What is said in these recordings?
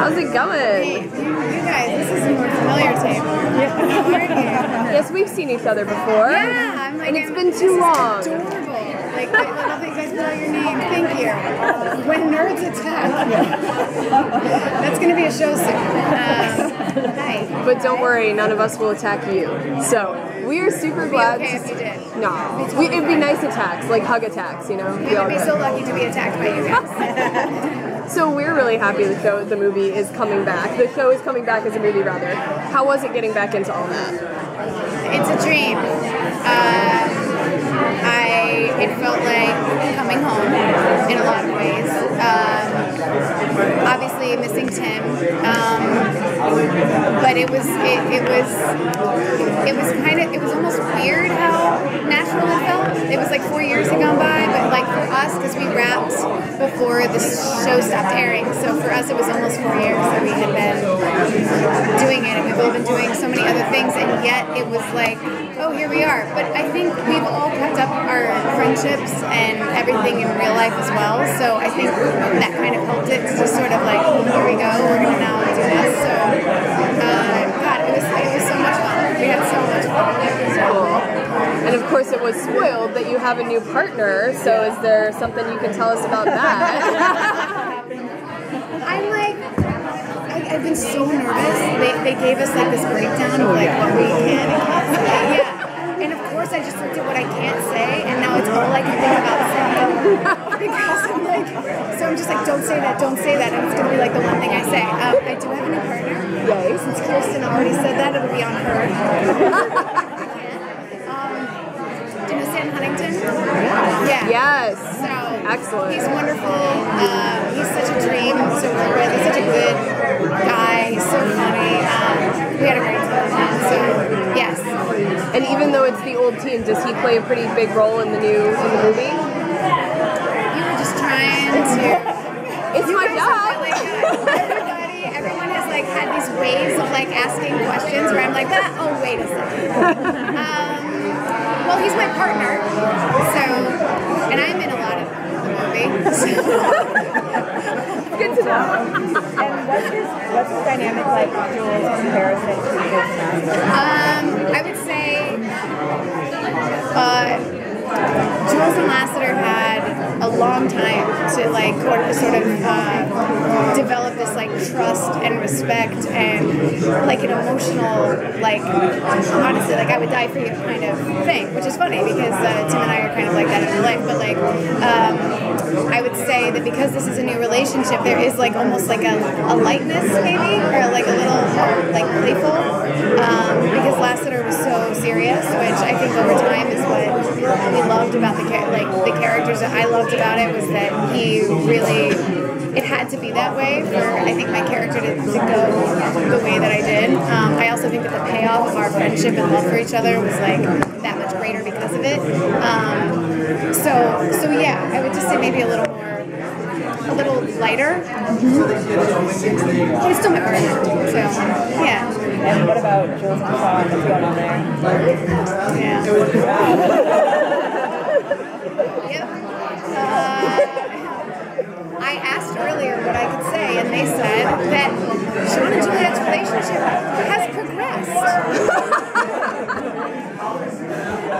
How's it going? Hey, you guys, this is a more familiar tape. How are you? Yes, we've seen each other before. Yeah, I'm like, and it's been too long. Adorable. Like, I love that you guys spell your name. Thank you. When nerds attack. That's going to be a show soon. Hi. But don't worry, none of us will attack you. So we are super glad. Okay if you did. No, it'd be nice attacks, like hug attacks, you know. We would be so lucky to be attacked by you guys. So we're really happy the movie is coming back. The show is coming back as a movie, rather. How was it getting back into all that? It's a dream. It felt like coming home in a lot of ways. Obviously missing Tim, but it was almost weird how natural it felt. It was like 4 years had gone by, but like for us, because we wrapped before the show stopped airing, so for us it was almost 4 years that we had been doing it, and we've all been doing so many other things, and yet it was like, oh, here we are. But I think we've all kept up our friendships and everything in real life as well, so I think that kind of helped it to just sort of like, here we go, we're going to now do this. So, God, it was so much fun. We had so much fun. Cool. And of course it was spoiled that you have a new partner, so is there something you can tell us about that? I'm like, I've been so nervous. They gave us like this breakdown of like what we can and can't say. Yeah. And of course I just looked at what I can't say, and now it's all I can think about saying. Because I'm like, so I'm just like, don't say that, and it's gonna be like the one thing I say. I do have a new partner. Yay. Since Kirsten already said that, it'll be on her. Do you know Stan Huntington? Yeah. Yes. So excellent. He's wonderful. He's such a dream to work with. He's such a good guy. He's so funny. We had a great time. So yes. And even though it's the old team, does he play a pretty big role in the movie? You were just trying to. It's my job. Everyone has like had these ways of like asking questions where I'm like, oh wait a second. Well, he's my partner, so, and I'm in a lot of the movie. So. Good to know. And what's his dynamic like, Jules, in comparison to his master? I would say Jules and Lasseter had a long time to like sort of develop this like trust and respect and like an emotional, like honestly, like I would die for you kind of thing, which is funny because Tim and I are kind of like that in real life, but like I would say that because this is a new relationship, there is like almost like a lightness maybe, or like a little more like playful, because Lasseter was so serious, which I think over time is what we loved about the characters that I loved about it, was that he really, it had to be that way for I think my character to go the way that I did. I also think that the payoff of our friendship and love for each other was like that much greater because of it. So yeah, I would just say maybe a little lighter. But it's still my partner. So yeah. And what about Jules and Sean? What's going on there? Yeah. Yep. I asked earlier what I could say, and they said that Sean and Juliet's relationship has progressed.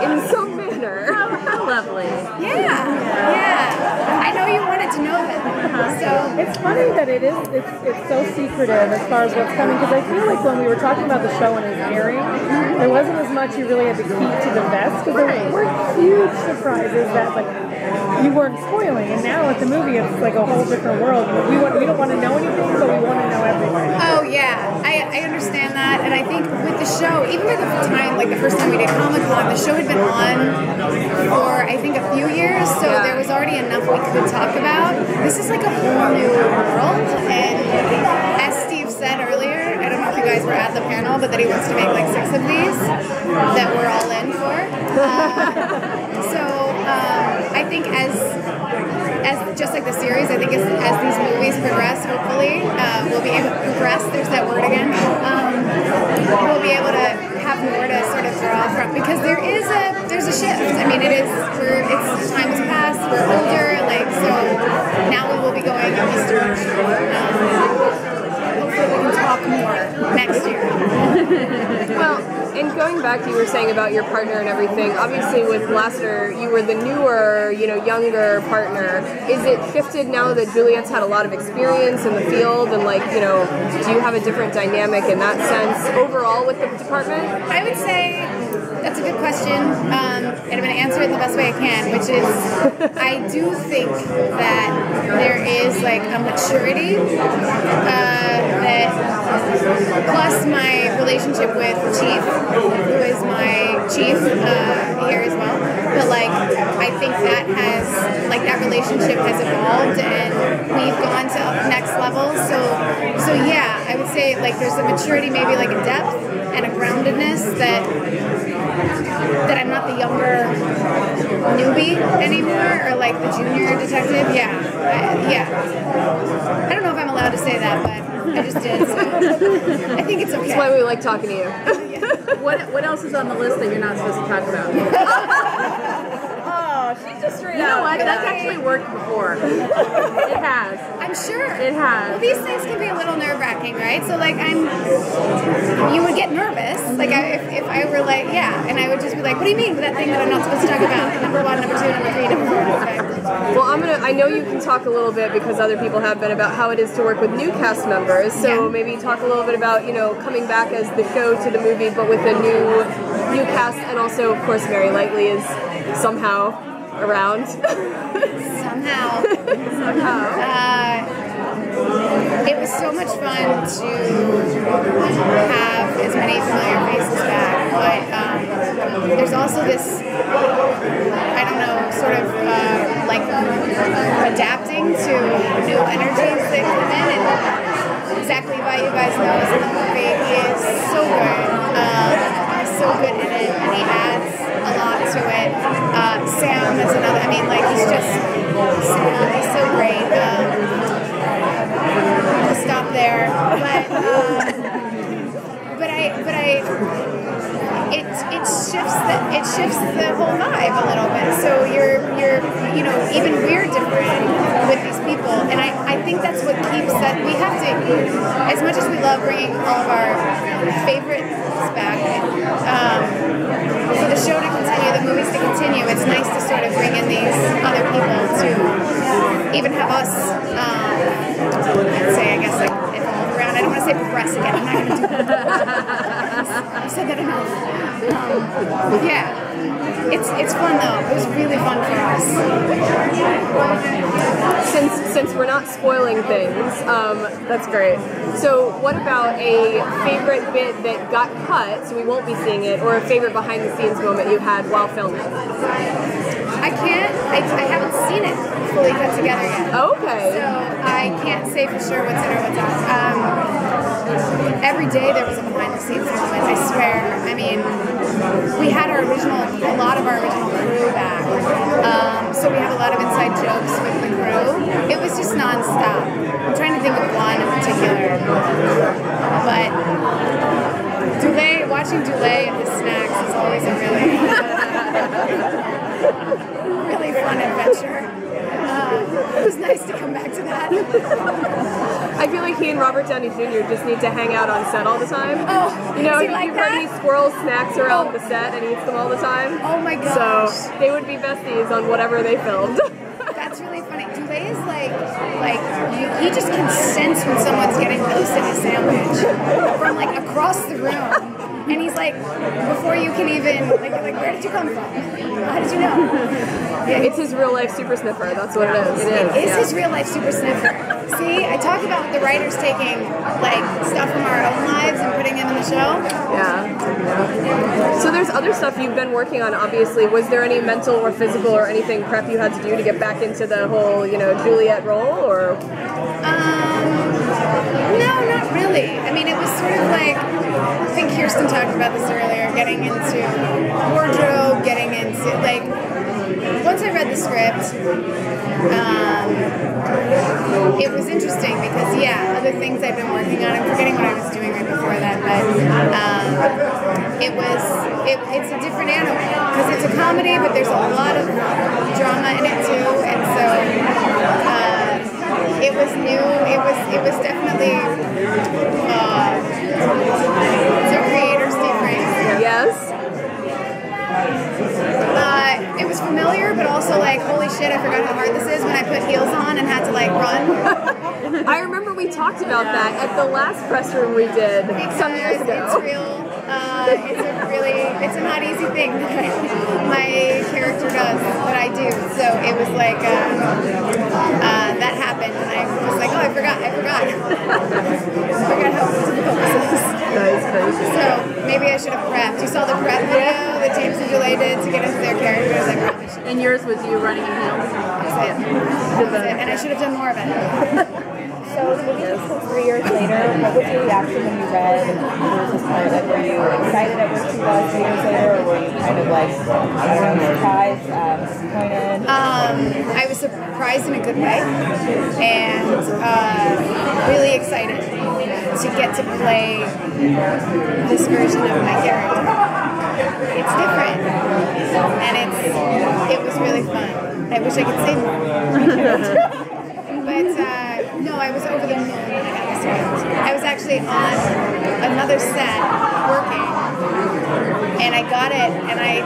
In some manner. How lovely. Yeah. I know you wanted to know that. So it's funny that it's so secretive as far as what's coming, because I feel like when we were talking about the show and it was airing, there wasn't as much you really had to keep to the vest, because there were huge surprises that like you weren't spoiling, and now with the movie it's like a whole different world. We don't want to know anything, but we want to know everything. Oh yeah, I understand that, and I think with the show, even by the time, like the first time we did Comic-Con, the show had been on for I think a few years, so there was already enough we could talk about. This is like a whole new world, and as Steve said earlier, I don't know if you guys were at the panel, but that he wants to make like 6 of these that we're all in for. I think as just like the series, I think as these movies progress, hopefully we'll be able to progress. There's that word again. We'll be able to have more to sort of draw from, because there's a shift. I mean, time has passed. We're older, like so now we will be going in this direction. fact you were saying about your partner and everything, obviously with Lasseter, you were the newer, younger partner. Is it shifted now that Juliet's had a lot of experience in the field, and do you have a different dynamic in that sense overall with the department? I would say that's a good question, and I'm going to answer it the best way I can, which is I do think that there is like a maturity that, plus my relationship with Chief, who is my chief here as well, but like I think that that relationship has evolved and we've gone to next levels. So yeah, I would say like there's a maturity, maybe like a depth and a groundedness that I'm not the younger newbie anymore, or like the junior detective. Yeah. I don't know if I'm allowed to say that, but I just did, so I think it's okay. That's why we like talking to you. What else is on the list that you're not supposed to talk about? Oh, she's just straight You know out. what? That's actually worked before. It has. I'm sure. It has. Well, these things can be a little nerve-wracking, right? So, like, you would get nervous. Like, if I were like, yeah, and I would just be like, what do you mean that thing that I'm not supposed to talk about? Number 1, number 2, number 3, number 4, number 5. Well, I know you can talk a little bit, because other people have been, about how it is to work with new cast members. So maybe talk a little bit about, coming back as the show to the movie, but with a new cast, and also, of course, Mary Lightly is somehow around. Somehow. It was so much fun to have as many familiar faces back, but there's also this, I don't know, sort of like adapting to new energies that come in, and exactly why you guys know is in the movie. He is so good. He's so good in it, and he adds a lot to it. Sam is another, he's so great. I'll stop there, it shifts the whole vibe a little bit. So you're even we're different with these people, and I think that's what keeps that. We have to, as much as we love bringing all of our favorites back, for the show to continue, the movies to continue, it's nice to sort of bring in these other people to even have us, say, I guess, like, evolve around. I don't want to say progress again. I'm not going to do that. I've said that enough. It's fun though. It was really fun for us. Since we're not spoiling things, that's great. So what about a favorite bit that got cut, so we won't be seeing it, or a favorite behind the scenes moment you had while filming? I haven't seen it fully cut together yet. Okay. So I can't say for sure what's in or what's out. Every day there was a behind the scenes moment, I swear. We had a lot of our original crew back. So we have a lot of inside jokes with the crew. It was just non-stop. I'm trying to think of one in particular. But watching Juliet and his snacks is always a really fun adventure. It was nice to come back to that. I feel like he and Robert Downey Jr. just need to hang out on set all the time. Oh, he squirrels snacks around the set and eats them all the time. Oh my gosh. So they would be besties on whatever they filmed. That's really funny. Juliet is like he just can sense when someone's getting close to his sandwich from like across the room. And he's like, before you can even, like where did you come from? How did you know? Yeah, it's his real life super sniffer. That's what it is. It is his real life super sniffer. See, I talk about the writers taking like stuff from our own lives and putting them in the show. Yeah. So there's other stuff you've been working on, obviously. Was there any mental or physical or anything prep you had to do to get back into the whole, Juliet role, or? No, not really. It was sort of like, I think Kirsten talked about this earlier, getting into wardrobe, getting into, like, once I read the script, it was interesting because, other things I've been working on, I'm forgetting what I was doing right before that, but it's a different animal because it's a comedy, but there's a lot of drama in it too, and so it was new. It was definitely so creator Steve Frank. Yes. shit, I forgot how hard this is when I put heels on and had to like run. I remember we talked about that at the last press room we did some years ago. It's real. It's a not easy thing that my character does, that I do. So it was like, that happened, and I was like, oh, I forgot I forgot how difficult this is. That is crazy. So maybe I should have prepped. You saw the prep video that James and Juliet did to get into their characters. I probably should. And yours was you running in heels. That's it. And I should have done more of it. So the movie was 3 years later. What was your reaction when you read Bruce's part? Like, were you excited at where she was 3 years later, or were you kind of like, I don't know, surprised, disappointed? I was surprised in a good way, and really excited to get to play this version of my character. It's different, and it was really fun. I wish I could say more. But no, I was over the moon when I got this script. I was actually on another set working, and I got it, and I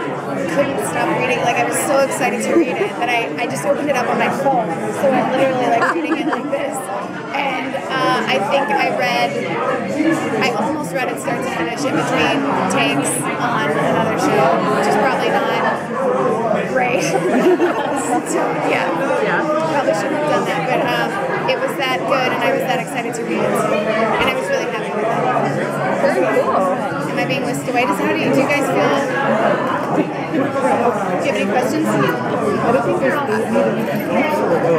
couldn't stop reading. Like, I was so excited to read it that I just opened it up on my phone. So I'm literally like reading it like this. And I think I almost read it start to finish in between takes on another show, which is probably not great. So, yeah, probably shouldn't have done that. But it was that good, and I was that excited to read it. So, and I was really happy with that. Very cool. Am I being whisked away? Do you guys feel? Do you have any questions? I don't think there's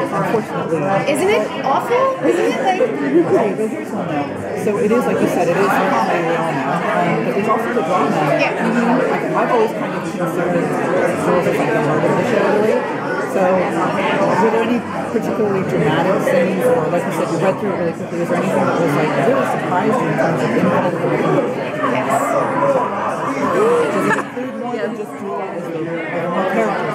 unfortunately. Isn't it awful? Isn't it like? Okay, but here's one now. So it is, like you said, it is a comedy, we all know. But there's also the drama. Yeah. I've always kind of considered it sort of like the heart of the show, really. So, were there any particularly dramatic scenes, or like you said, you read through it really quickly, was there anything that was like really surprising in terms of impact of the movie? Yes. Does it include more than just Juliet as more characters?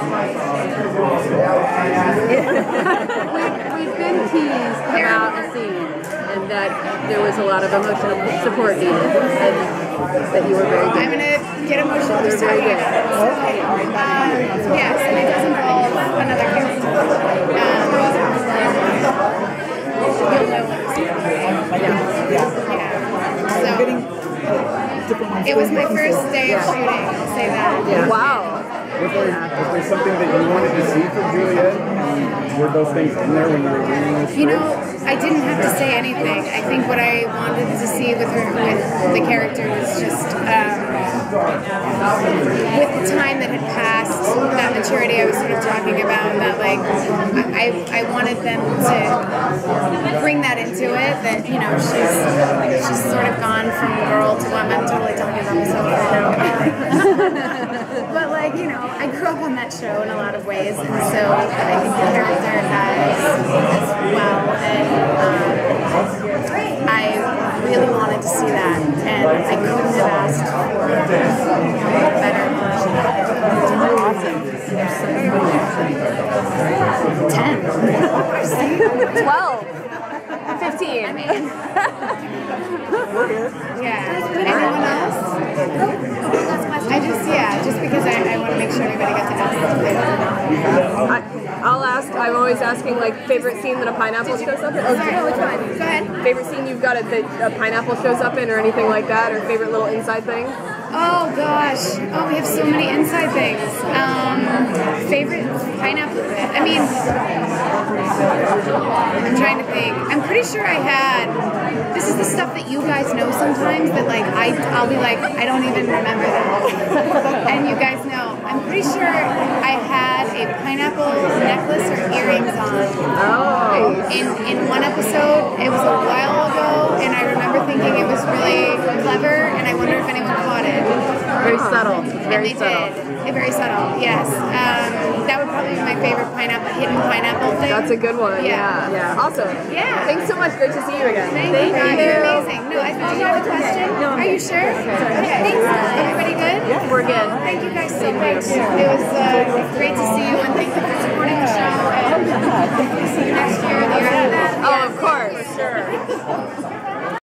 We've been teased about a scene, and that there was a lot of emotional support needed, and that you were very good. I'm gonna get emotional just talking about it. Yes, and it does involve another character. You'll know what Yeah. So it was my first day of shooting. I'll say that. Yeah. Wow. Was there something that you wanted to see from Juliet? Were those things in there when you were reading this? You know, I didn't have to say anything. I think what I wanted to see with the character was just with the time that had passed, that maturity I was sort of talking about, that like I wanted them to bring that into it, that, you know, she's sort of gone from girl to woman. I'm totally talking about myself right now. But like, you know, I grew up on that show in a lot of ways, and so I think the character has as well, and I really wanted to see that, and I couldn't have asked for a better version of it. Awesome. 10. 12. 15. I mean, yeah. Anyone else? Just because I want to make sure everybody gets to ask. I'll ask. I'm always asking, like, favorite scene that a pineapple shows up in. Oh, no, it's fine. Go ahead. Favorite scene you've got that a pineapple shows up in, or anything like that, or favorite little inside thing? Oh gosh. Oh, we have so many inside things. Favorite pineapple bit. I mean, I'm trying to think. I'm pretty sure I had. This is the stuff that you guys know sometimes that like I'll be like, I don't even remember that. And you guys know. I'm pretty sure I had a pineapple necklace or earrings on. Oh. In one episode, it was a while ago, and I remember thinking it was really clever, and I wonder if anyone caught it. Very subtle. And they did. Very subtle, yes. That would probably be my favorite hidden pineapple thing. That's a good one. Yeah. Yeah. Awesome. Yeah. Thanks so much. Great to see you again. Thank you. You're amazing. No, I thought you had a question. Are you sure? Okay. Thanks. Everybody good? Yeah, we're good. Thank you guys so much. It was great to see you, and thank you for supporting the show. And see you next year, the year after that. Oh, of course. For sure.